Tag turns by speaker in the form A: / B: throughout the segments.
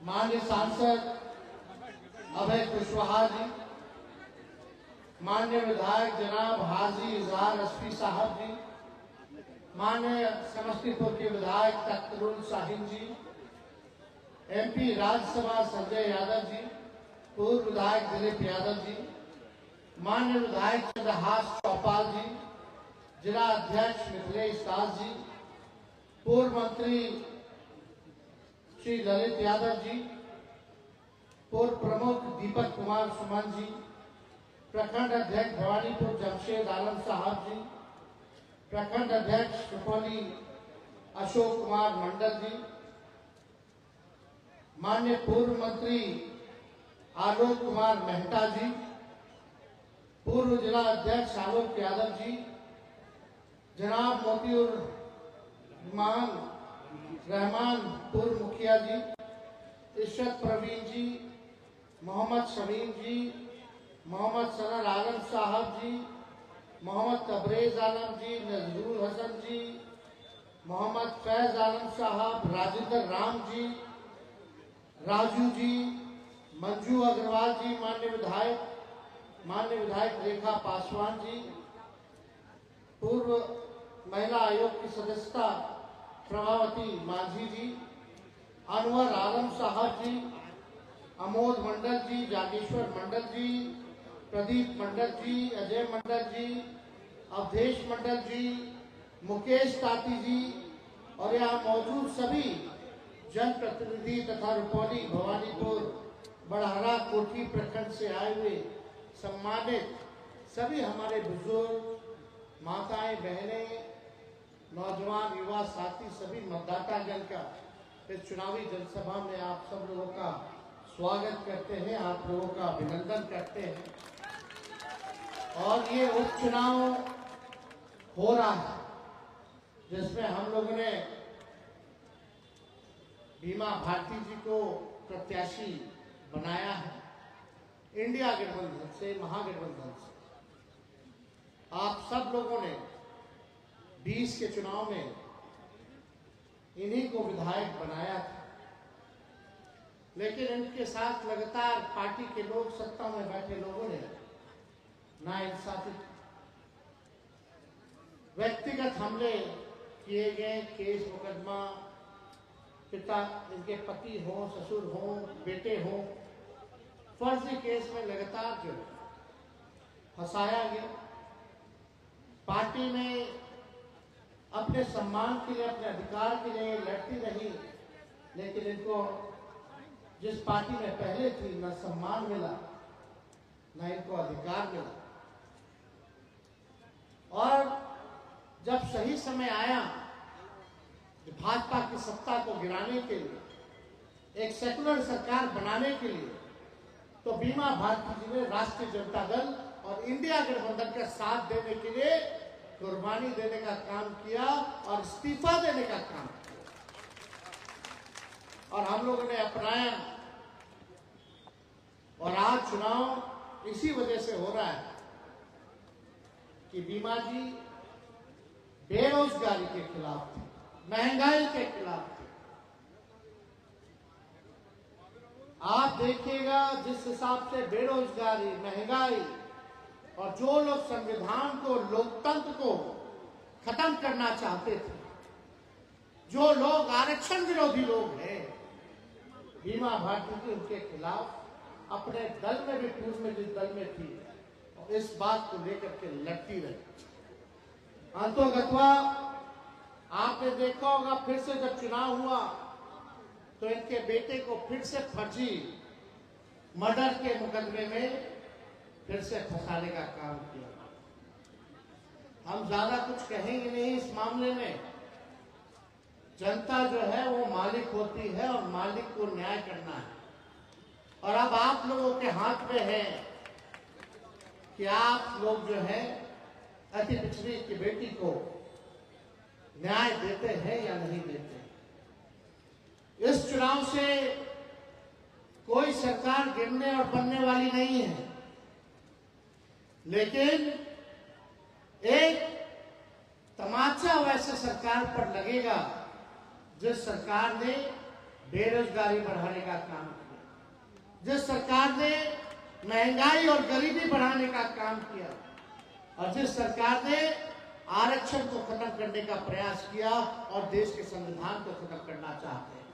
A: माननीय सांसद अभय कुशवाहा जी, माननीय विधायक जनाब हाजी इजहार एसपी साहब जी, माननीय समस्तीपुर के विधायक तख्तरुल शाहीन जी, एमपी राज्यसभा संजय यादव जी, पूर्व विधायक दिलीप यादव जी, माननीय विधायक चंद्रहास चौपाल जी, जिला अध्यक्ष मिथिलेश दास जी, पूर्व मंत्री श्री ललित यादव जी, पूर्व प्रमुख दीपक कुमार सुमन जी, प्रखंड अध्यक्ष भवानीपुर जमशेद आलम साहब जी, प्रखंड अध्यक्ष सुपौली अशोक कुमार मंडल जी, माननीय पूर्व मंत्री आलोक कुमार मेहता जी, पूर्व जिला अध्यक्ष आलोक यादव जी, जनाब मोतीउर रहमान पूर्व मुखिया जी, इशरत प्रवीण जी, मोहम्मद शमीम जी, मोहम्मद सनर आलम साहब जी, मोहम्मद तबरेज आलम जी, नजरुल हसन जी, मोहम्मद फैज आलम साहब, राजेंद्र राम जी, राजू जी, मंजू अग्रवाल जी, माननीय विधायक रेखा पासवान जी, पूर्व महिला आयोग की सदस्यता प्रभावती माझी जी, अनवर आलम साहब जी, अमोद मंडल जी, जागेश्वर मंडल जी, प्रदीप मंडल जी, अजय मंडल जी, अवधेश मंडल जी, मुकेश ताती जी और यहाँ मौजूद सभी जनप्रतिनिधि तथा रुपौली, भवानीपुर, बड़हरा, कोठी प्रखंड से आए हुए सम्मानित सभी हमारे बुजुर्ग, माताएं, बहनें, नौजवान, युवा साथी, सभी मतदाता जन का इस चुनावी जनसभा में आप सब लोगों का स्वागत करते हैं, आप लोगों का अभिनंदन करते हैं। और ये उपचुनाव हो रहा है जिसमें हम लोगों ने बीमा भारती जी को प्रत्याशी बनाया है इंडिया गठबंधन से, महागठबंधन से। आप सब लोगों ने 20 के चुनाव में इन्हीं को विधायक बनाया था, लेकिन इनके साथ लगातार पार्टी के लोग, सत्ता में बैठे लोगों ने नाइंसाफी, व्यक्तिगत हमले किए गए, केस मुकदमा, पिता, इनके पति हो, ससुर हो, बेटे हो, फर्जी केस में लगातार जो फंसाया गया। पार्टी में अपने सम्मान के लिए, अपने अधिकार के लिए लड़ती रही, लेकिन इनको जिस पार्टी में पहले थी न सम्मान मिला न इनको अधिकार मिला। और जब सही समय आया भाजपा की सत्ता को गिराने के लिए, एक सेकुलर सरकार बनाने के लिए, तो बीमा भारती जी ने राष्ट्रीय जनता दल और इंडिया गठबंधन का साथ देने के लिए कुर्बानी देने का काम किया और इस्तीफा देने का काम किया, और हम लोगों ने अपनाया। और आज चुनाव इसी वजह से हो रहा है कि बीमा जी बेरोजगारी के खिलाफ थे, महंगाई के खिलाफ थे। आप देखिएगा जिस हिसाब से बेरोजगारी, महंगाई और जो लोग संविधान को, लोकतंत्र को खत्म करना चाहते थे, जो लोग आरक्षण विरोधी लोग हैं, बीमा भारती जी उनके खिलाफ अपने दल में भी, पूर्व में जिस दल में थी, और इस बात को लेकर के लड़ती रही। अंतोगत्वा आपने देखा होगा, फिर से जब चुनाव हुआ तो इनके बेटे को फिर से फर्जी मर्डर के मुकदमे में फिर से फंसाने का काम किया। हम ज्यादा कुछ कहेंगे नहीं इस मामले में। जनता जो है वो मालिक होती है और मालिक को न्याय करना है। और अब आप लोगों के हाथ में है कि आप लोग जो है अति पिछड़ी की बेटी को न्याय देते हैं या नहीं देते। इस चुनाव से कोई सरकार गिरने और बनने वाली नहीं है, लेकिन एक तमाचा वैसे सरकार पर लगेगा जिस सरकार ने बेरोजगारी बढ़ाने का काम किया, जिस सरकार ने महंगाई और गरीबी बढ़ाने का काम किया, और जिस सरकार ने आरक्षण को खत्म करने का प्रयास किया और देश के संविधान को खत्म करना चाहते हैं,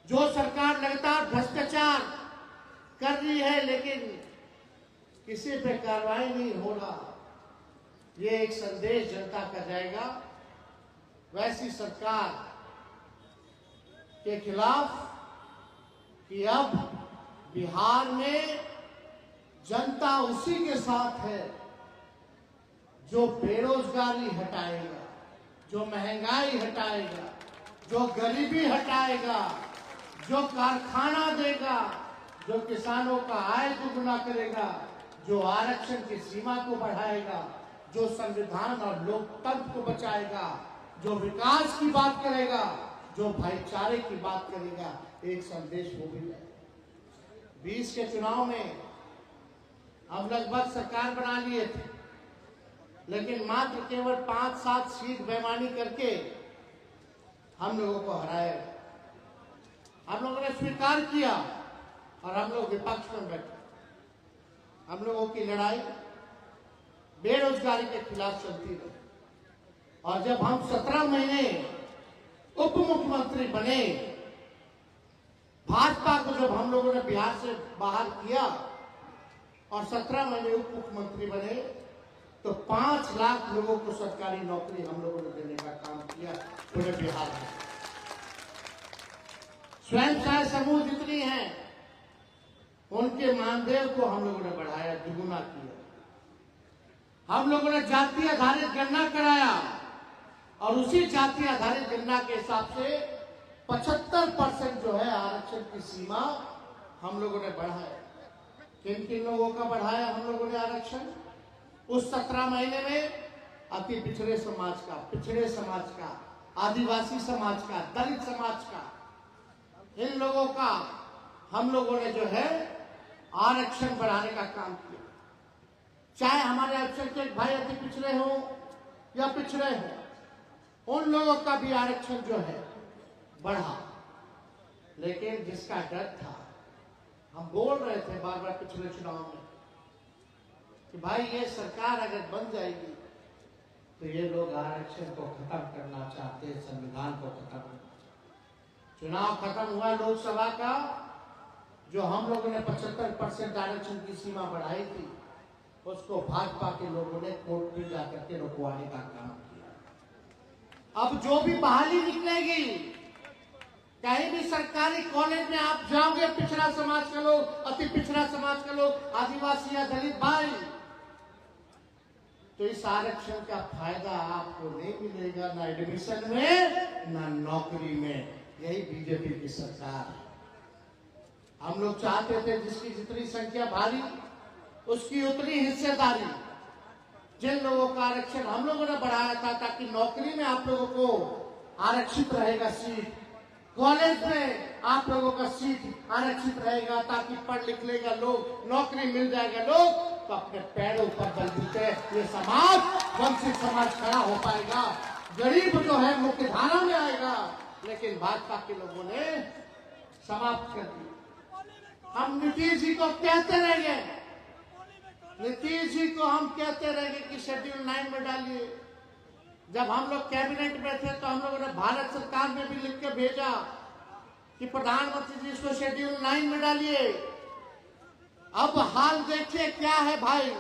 A: जो सरकार लगातार भ्रष्टाचार कर रही है लेकिन किसी पे कार्रवाई नहीं हो रहा, ये एक संदेश जनता का जाएगा। वैसी सरकार के खिलाफ कि अब बिहार में जनता उसी के साथ है जो बेरोजगारी हटाएगा, जो महंगाई हटाएगा, जो गरीबी हटाएगा, जो कारखाना देगा, जो किसानों का आय दुगुना करेगा, जो आरक्षण की सीमा को बढ़ाएगा, जो संविधान और लोकतंत्र को बचाएगा, जो विकास की बात करेगा, जो भाईचारे की बात करेगा, एक संदेश वो भी है। 20 के चुनाव में हम लगभग सरकार बना लिए थे, लेकिन मात्र केवल 5-7 सीट बेईमानी करके हम लोगों को हराया। हम लोगों ने स्वीकार किया और हम लोग विपक्ष में बैठे। हम लोगों की लड़ाई बेरोजगारी के खिलाफ चलती रही, और जब हम 17 महीने उप मुख्यमंत्री बने, भाजपा को जब हम लोगों ने बिहार से बाहर किया और 17 महीने उप मुख्यमंत्री बने, तो 5 लाख लोगों को सरकारी नौकरी हम लोगों ने देने का काम किया पूरे बिहार में। स्वयं सहायता समूह जितनी हैं, उनके मानदेय को हम लोगों ने बढ़ाया, दुगुना किया। हम लोगों ने जाति आधारित गणना कराया और उसी जाति आधारित गणना के हिसाब से 75% जो है आरक्षण की सीमा हम लोगों ने बढ़ाया। किन किन लोगों का बढ़ाया हम लोगों ने आरक्षण? उस 17 महीने में अति पिछड़े समाज का, पिछड़े समाज का, आदिवासी समाज का, दलित समाज का, इन लोगों का हम लोगों ने जो है आरक्षण बढ़ाने का काम किया। चाहे हमारे अल्पसंख्यक भाई अति पिछड़े हो या पिछड़े हो, उन लोगों का भी आरक्षण जो है बढ़ा। लेकिन जिसका डर था, हम बोल रहे थे बार बार पिछले चुनाव में कि भाई ये सरकार अगर बन जाएगी तो ये लोग आरक्षण को खत्म करना चाहते हैं, संविधान को खत्म करना। चुनाव खत्म हुआ लोकसभा का, जो हम लोगों ने 75% आरक्षण की सीमा बढ़ाई थी, उसको भाजपा के लोगों ने कोर्ट में जाकर के रुकवाने का काम किया। अब जो भी बहाली निकलेगी, कहीं भी सरकारी कॉलेज में आप जाओगे, पिछड़ा समाज के लोग, अति पिछड़ा समाज के लोग, आदिवासी या दलित भाई, तो इस आरक्षण का फायदा आपको नहीं मिलेगा, ना एडमिशन में ना नौकरी में। यही बीजेपी की सरकार है। हम लोग चाहते थे जिसकी जितनी संख्या भारी उसकी उतनी हिस्सेदारी। जिन लोगों का आरक्षण हम लोगों ने बढ़ाया था ताकि नौकरी में आप लोगों को आरक्षित रहेगा सीट, कॉलेज में आप लोगों का सीट आरक्षित रहेगा ताकि पढ़ लिख लेगा लोग, नौकरी मिल जाएगा लोग, तो अपने पैरों पर बलबूते ये समाज, वंचित समाज खड़ा हो पाएगा। गरीब जो है मुख्य धारा में आएगा। लेकिन भाजपा के लोगों ने समाप्त कर दिया। हम नीतीश जी को कहते रहेंगे, नीतीश जी को हम कहते रहेंगे कि शेड्यूल 9 में डालिए। जब हम लोग कैबिनेट में थे तो हम लोगों ने भारत सरकार में भी लिख के भेजा कि प्रधानमंत्री जी इसको शेड्यूल 9 में डालिए। अब हाल देखिए क्या है भाई।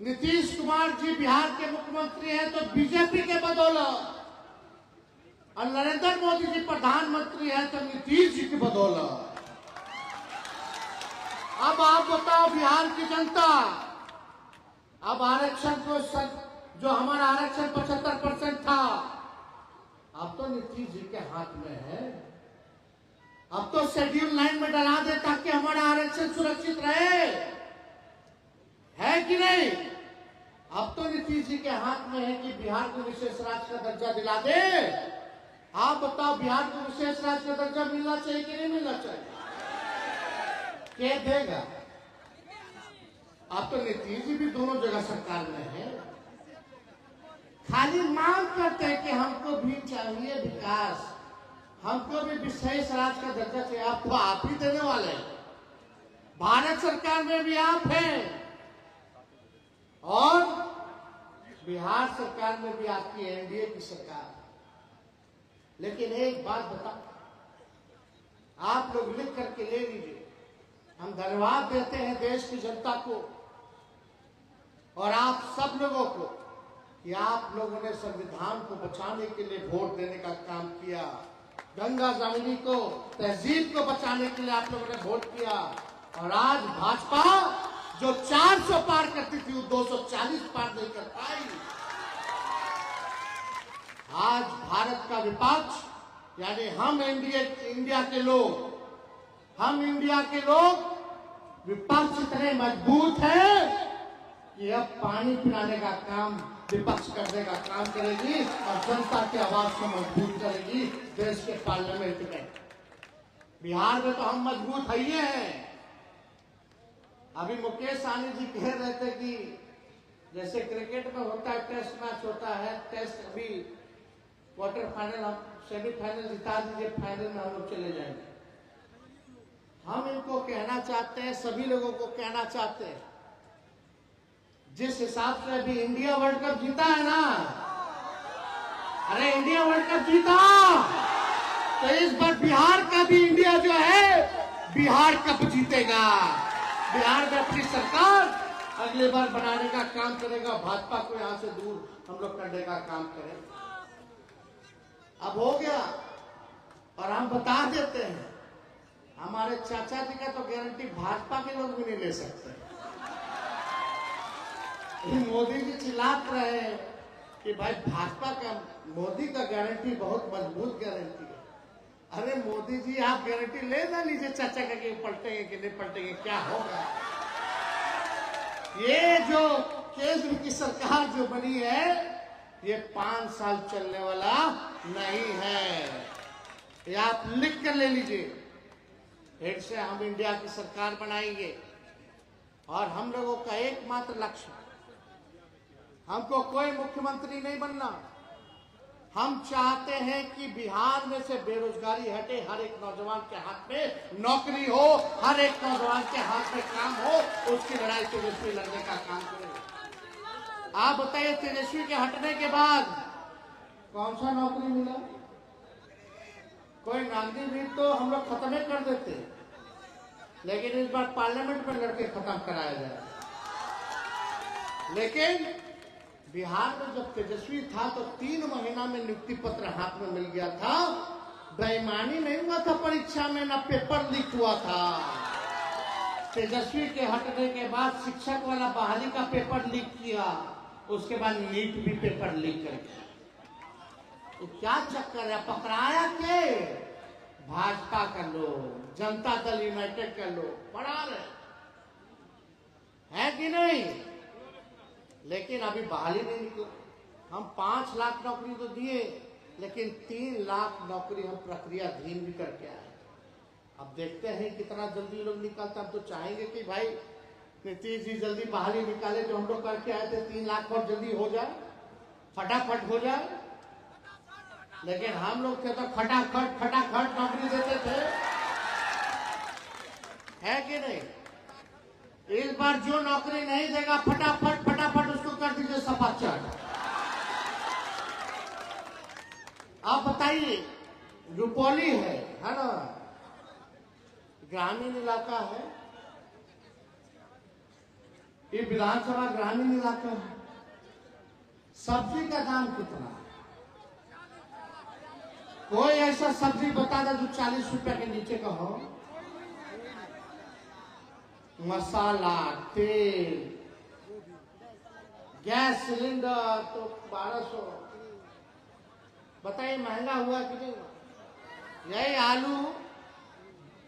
A: नीतीश कुमार जी बिहार के मुख्यमंत्री हैं तो बीजेपी के बदौलत, और नरेंद्र मोदी जी प्रधानमंत्री हैं तो नीतीश जी की बदौलत। अब आप बताओ बिहार की जनता, अब आरक्षण को जो हमारा आरक्षण 75% था, अब तो नीतीश जी के हाथ में है। अब तो शेड्यूल 9 में डला दे ताकि हमारा आरक्षण सुरक्षित रहे, है कि नहीं? अब तो नीतीश जी के हाथ में है कि बिहार को विशेष राज्य का दर्जा दिला दे। आप बताओ बिहार को विशेष राज्य का दर्जा मिलना चाहिए कि नहीं मिलना चाहिए? क्या देगा? अब तो नीतीश जी भी दोनों जगह सरकार में है, खाली मांग करते हैं कि हमको भी चाहिए विकास, हमको भी विशेष राज्य का दर्जा चाहिए। आप तो आप ही देने वाले हैं। भारत सरकार में भी आप हैं और बिहार सरकार में भी आपकी एनडीए की सरकार। लेकिन एक बात बता, आप लोग लिख करके ले लीजिए। हम धन्यवाद देते हैं देश की जनता को और आप सब लोगों को कि आप लोगों ने संविधान को बचाने के लिए वोट देने का काम किया। गंगा जमुनी को, तहजीब को बचाने के लिए आप लोगों ने वोट किया। और आज भाजपा जो 400 पार करती थी वो 240 पार नहीं कर पाई। आज भारत का विपक्ष यानी हम इंडिया के लोग, हम इंडिया के लोग विपक्ष इतने मजबूत है कि अब पानी पिलाने का काम विपक्ष करने का काम करेगी और जनता की आवाज को मजबूत करेगी देश के पार्लियामेंट में। बिहार में तो हम मजबूत ही हैं। अभी मुकेश सहनी जी कह रहे थे कि जैसे क्रिकेट में होता है, टेस्ट मैच होता है, टेस्ट अभी क्वार्टर फाइनल, हम सेमीफाइनल जिता दीजिए, फाइनल में हम लोग चले जाएंगे। हम इनको कहना चाहते हैं, सभी लोगों को कहना चाहते हैं, जिस हिसाब से अभी इंडिया वर्ल्ड कप जीता है ना, अरे इंडिया वर्ल्ड कप जीता तो इस बार बिहार का भी इंडिया जो है बिहार कप जीतेगा। बिहार में अपनी सरकार अगली बार बनाने का काम करेगा, भाजपा को यहां से दूर हम लोग करने का काम करेंगे। अब हो गया और हम बता देते हैं, हमारे चाचा जी का तो गारंटी भाजपा के लोग भी नहीं ले सकते। मोदी जी चिल्लाते रहे कि भाई भाजपा का, मोदी का गारंटी बहुत मजबूत गारंटी है। अरे मोदी जी आप गारंटी ले ना लीजिए चाचा का कि पलटेंगे कि नहीं पलटेंगे, क्या होगा। ये जो केंद्र की सरकार जो बनी है ये 5 साल चलने वाला नहीं है। ये आप लिख कर ले लीजिए। फिर से हम इंडिया की सरकार बनाएंगे और हम लोगों का एकमात्र लक्ष्य, हमको कोई मुख्यमंत्री नहीं बनना। हम चाहते हैं कि बिहार में से बेरोजगारी हटे, हर एक नौजवान के हाथ में नौकरी हो, हर एक नौजवान के हाथ में काम हो, उसकी लड़ाई तेजस्वी लड़ने का काम करें। आप बताइए तेजस्वी के हटने के बाद कौन सा नौकरी मिला? कोई नागरिक भी तो हम लोग खत्म ही कर देते, लेकिन इस बार पार्लियामेंट में लड़के खत्म कराया जाए। लेकिन बिहार में जब तेजस्वी था तो 3 महीना में नियुक्ति पत्र हाथ में मिल गया था। बेईमानी नहीं हुआ था परीक्षा में, ना पेपर लीक हुआ था। तेजस्वी के हटने के बाद शिक्षक वाला बहाली का पेपर लीक किया, उसके बाद नीट भी पेपर लीक कर दिया। तो क्या चक्कर है? पकड़ाया के भाजपा का लोग, जनता दल यूनाइटेड का लोग पढ़ा रहे है कि नहीं? लेकिन अभी बहाली नहीं निकला। हम 5 लाख नौकरी तो दिए, लेकिन 3 लाख नौकरी हम प्रक्रियाधीन भी करके आए। अब देखते हैं कितना जल्दी लोग निकालते। हम तो चाहेंगे कि भाई नीतीश जी जल्दी बहाली निकाले, जो हम लोग करके आए थे 3 लाख और जल्दी हो जाए, फटाफट हो जाए। लेकिन हम लोग थे तो खटाखट नौकरी देते थे, है कि नहीं? इस बार जो नौकरी नहीं देगा फटाफट उसको कर दीजिए सफाचट। आप बताइए, रुपौली है ना, ग्रामीण इलाका है, ये विधानसभा ग्रामीण इलाका है। सब्जी का दाम कितना है? कोई ऐसा सब्जी बता दे जो 40 रुपए के नीचे का हो। मसाला, तेल, गैस सिलेंडर तो 1200। बताइए महंगा हुआ कि नहीं हुआ? यही आलू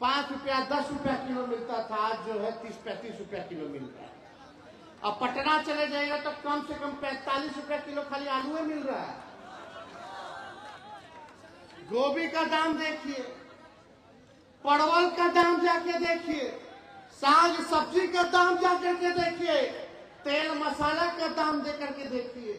A: 5 रुपया 10 रुपया किलो मिलता था, आज जो है 30-35 रुपया किलो मिलता है। अब पटना चले जाएगा तो कम से कम 45 रुपया किलो खाली आलू ही मिल रहा है। गोभी का दाम देखिए, परवल का दाम जाके देखिए, साग सब्जी का दाम जाकर के देखिए, तेल मसाला का दाम देकर के देखिए।